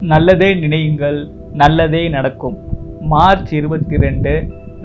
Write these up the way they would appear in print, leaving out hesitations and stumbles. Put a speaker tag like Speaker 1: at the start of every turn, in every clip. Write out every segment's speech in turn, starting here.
Speaker 1: நல்லதே நினையுங்கள், நல்லதே நடக்கும். மார்ச் 22,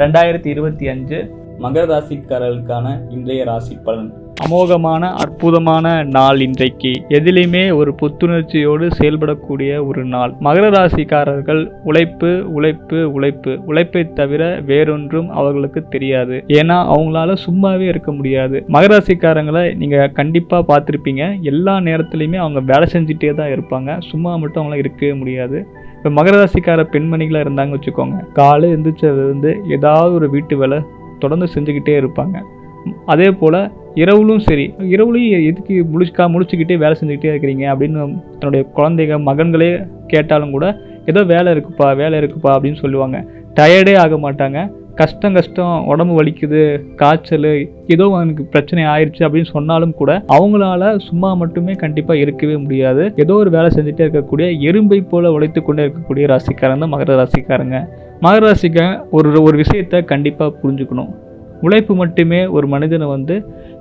Speaker 1: 2025
Speaker 2: மகர ராசிக்காரர்களுக்கான இன்றைய ராசி பலன்.
Speaker 1: அமோகமான அற்புதமான நாள் இன்றைக்கு. எதிலையுமே ஒரு புத்துணர்ச்சியோடு செயல்படக்கூடிய ஒரு நாள். மகர ராசிக்காரர்கள் உழைப்பு உழைப்பு உழைப்பு உழைப்பை தவிர வேறொன்றும் அவர்களுக்கு தெரியாது. ஏன்னா அவங்களால சும்மாவே இருக்க முடியாது. மகர ராசிக்காரங்களை நீங்க கண்டிப்பா பார்த்துருப்பீங்க. எல்லா நேரத்திலையுமே அவங்க வேலை செஞ்சுட்டே தான் இருப்பாங்க. சும்மா மட்டும் அவங்களால இருக்கவே முடியாது. இப்போ மகர ராசிக்கார பெண்மணிகளாக இருந்தாங்கன்னு வச்சுக்கோங்க, காலை எந்திரிச்சதுலேருந்து ஏதாவது ஒரு வீட்டு வேலை தொடர்ந்து செஞ்சுக்கிட்டே இருப்பாங்க. அதே போல் இரவுலும் சரி, இரவுலையும் எதுக்கு முடிச்சுக்கிட்டே வேலை செஞ்சுக்கிட்டே இருக்கிறீங்க அப்படின்னு தன்னுடைய குழந்தைங்க மகன்களே கேட்டாலும் கூட ஏதோ வேலை இருக்குப்பா அப்படின்னு சொல்லுவாங்க. டயர்டே ஆக மாட்டாங்க. கஷ்டம் உடம்பு வலிக்குது, காய்ச்சல், ஏதோ எனக்கு பிரச்சனை ஆயிடுச்சு அப்படின்னு சொன்னாலும் கூட அவங்களால சும்மா மட்டுமே கண்டிப்பாக இருக்கவே முடியாது. ஏதோ ஒரு வேலை செஞ்சுட்டே இருக்கக்கூடிய எறும்பை போல உழைத்து கொண்டே இருக்கக்கூடிய ராசிக்காரங்க தான் மகர ராசிக்காரங்க. மகர ராசிக்காரங்க ஒரு விஷயத்தை கண்டிப்பாக புரிஞ்சுக்கணும். உழைப்பு மட்டுமே ஒரு மனிதனை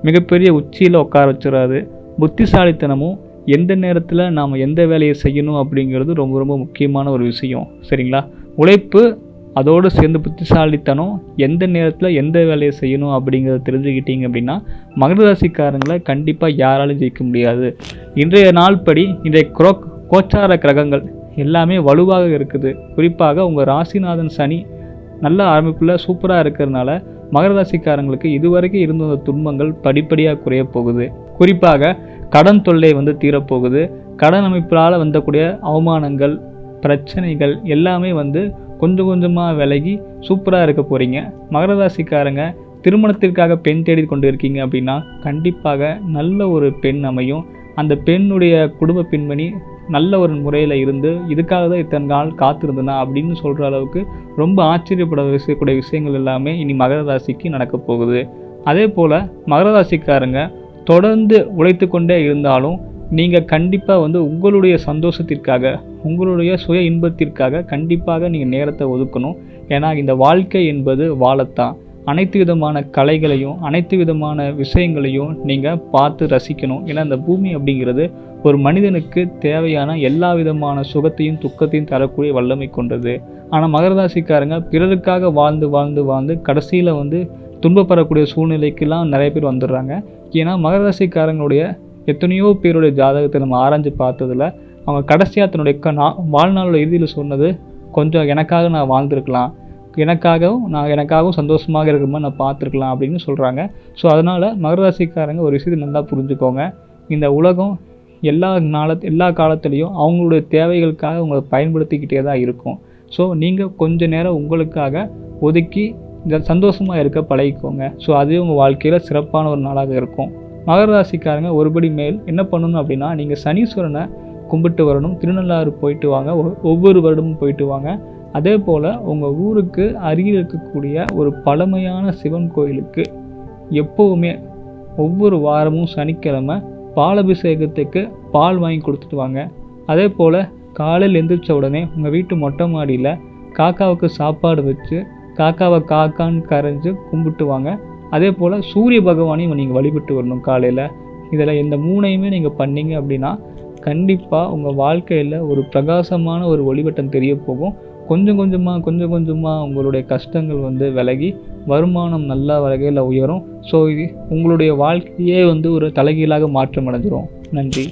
Speaker 1: மிகப்பெரிய உச்சியில் உட்கார வச்சிடாது. புத்திசாலித்தனமும் எந்த நேரத்தில் நாம் எந்த வேலையை செய்யணும் அப்படிங்கிறது ரொம்ப ரொம்ப முக்கியமான ஒரு விஷயம். சரிங்களா? உழைப்பு அதோடு சேர்ந்து புத்திசாலித்தனம், எந்த நேரத்தில் எந்த வேலையை செய்யணும் அப்படிங்கிறத தெரிஞ்சுக்கிட்டீங்க அப்படின்னா மகர ராசிக்காரங்களை கண்டிப்பாக யாராலும் ஜெயிக்க முடியாது. இன்றைய நாள் படி இன்றைய கோச்சார கிரகங்கள் எல்லாமே வலுவாக இருக்குது. குறிப்பாக உங்கள் ராசிநாதன் சனி நல்ல ஆரம்பிப்பில் சூப்பராக இருக்கிறதுனால மகர ராசிக்காரங்களுக்கு இதுவரைக்கும் இருந்த துன்பங்கள் படிப்படியாக குறைய போகுது. குறிப்பாக கடன் தொல்லை தீரப்போகுது. கடன் அமைப்பினால் வந்தக்கூடிய அவமானங்கள், பிரச்சனைகள் எல்லாமே கொஞ்சம் கொஞ்சமாக விலகி சூப்பராக இருக்க போகிறீங்க. மகர ராசிக்காரங்க திருமணத்திற்காக பெண் தேடி கொண்டு இருக்கீங்க அப்படின்னா கண்டிப்பாக நல்ல ஒரு பெண் அமையும். அந்த பெண்ணுடைய குடும்ப பின்பணி நல்ல ஒரு முறையில் இருந்து இதுக்காக தான் இத்தனை நாள் காத்திருந்தனா அப்படின்னு சொல்கிற அளவுக்கு ரொம்ப ஆச்சரியப்படக்கூடிய விஷயங்கள் எல்லாமே இனி மகர ராசிக்கு நடக்க போகுது. அதே போல் மகர ராசிக்காரங்க தொடர்ந்து உழைத்து கொண்டே இருந்தாலும் நீங்கள் கண்டிப்பாக உங்களுடைய சந்தோஷத்திற்காக, உங்களுடைய சுய இன்பத்திற்காக கண்டிப்பாக நீங்கள் நேரத்தை ஒதுக்கணும். ஏன்னா இந்த வாழ்க்கை என்பது வாழத்தான். அனைத்து விதமான கலைகளையும் அனைத்து விதமான விஷயங்களையும் நீங்கள் பார்த்து ரசிக்கணும். ஏன்னா இந்த பூமி அப்படிங்கிறது ஒரு மனிதனுக்கு தேவையான எல்லா விதமான சுகத்தையும் துக்கத்தையும் தரக்கூடிய வல்லமை கொண்டது. ஆனால் மகர ராசிக்காரங்க பிறருக்காக வாழ்ந்து வாழ்ந்து வாழ்ந்து கடைசியில் துன்பப்படக்கூடிய சூழ்நிலைக்கெல்லாம் நிறைய பேர் வந்துடுறாங்க. ஏன்னா மகர ராசிக்காரங்களுடைய எத்தனையோ பேருடைய ஜாதகத்தை நம்ம ஆராய்ஞ்சு பார்த்ததில் அவங்க கடைசியாக தன்னுடைய வாழ்நாளோட இறுதியில் சொன்னது, கொஞ்சம் எனக்காக நான் வாழ்ந்துருக்கலாம், எனக்காகவும் சந்தோஷமாக இருக்கிற மாதிரி நான் பார்த்துருக்கலாம் அப்படின்னு சொல்கிறாங்க. ஸோ அதனால் மகர ராசிக்காரங்க ஒரு விஷயத்தை நல்லா புரிஞ்சுக்கோங்க. இந்த உலகம் எல்லா காலத்துலேயும் அவங்களுடைய தேவைகளுக்காக அவங்களை பயன்படுத்திக்கிட்டே தான் இருக்கும். ஸோ நீங்கள் கொஞ்ச நேரம் உங்களுக்காக ஒதுக்கி இந்த சந்தோஷமாக இருக்க பழகிக்கோங்க. ஸோ அதுவே உங்கள் வாழ்க்கையில் சிறப்பான ஒரு நாளாக இருக்கும். மகர ராசிக்காரங்க ஒருபடி மேல் என்ன பண்ணணும் அப்படின்னா, நீங்கள் சனீஸ்வரனை கும்பிட்டு வரணும். திருநள்ளாறு போயிட்டு வாங்க, ஒவ்வொரு வருடமும் போயிட்டு வாங்க. அதே போல் உங்கள் ஊருக்கு அருகில் இருக்கக்கூடிய ஒரு பழமையான சிவன் கோயிலுக்கு எப்போவுமே ஒவ்வொரு வாரமும் சனிக்கிழமை பாலபிஷேகத்துக்கு பால் வாங்கி கொடுத்துட்டு வாங்க. அதே போல் காலையில் எந்திரிச்ச உடனே உங்கள் வீட்டு மொட்டை மாடியில் காக்காவுக்கு சாப்பாடு வச்சு காக்காவை காக்கான்னு கரைஞ்சு கும்பிட்டு வாங்க. அதே போல் சூரிய பகவானையும் நீங்கள் வழிபட்டு வரணும் காலையில். இதில் இந்த மூணையுமே நீங்கள் பண்ணீங்க அப்படின்னா கண்டிப்பாக உங்கள் வாழ்க்கையில் ஒரு பிரகாசமான ஒரு ஒளிவட்டம் தெரிய போகும். கொஞ்சம் கொஞ்சமாக உங்களுடைய கஷ்டங்கள் விலகி வருமானம் நல்ல வகையில் உயரும். ஸோ உங்களுடைய வாழ்க்கையே ஒரு தலைகீழாக மாற்றம் அடைஞ்சிரும். நன்றி.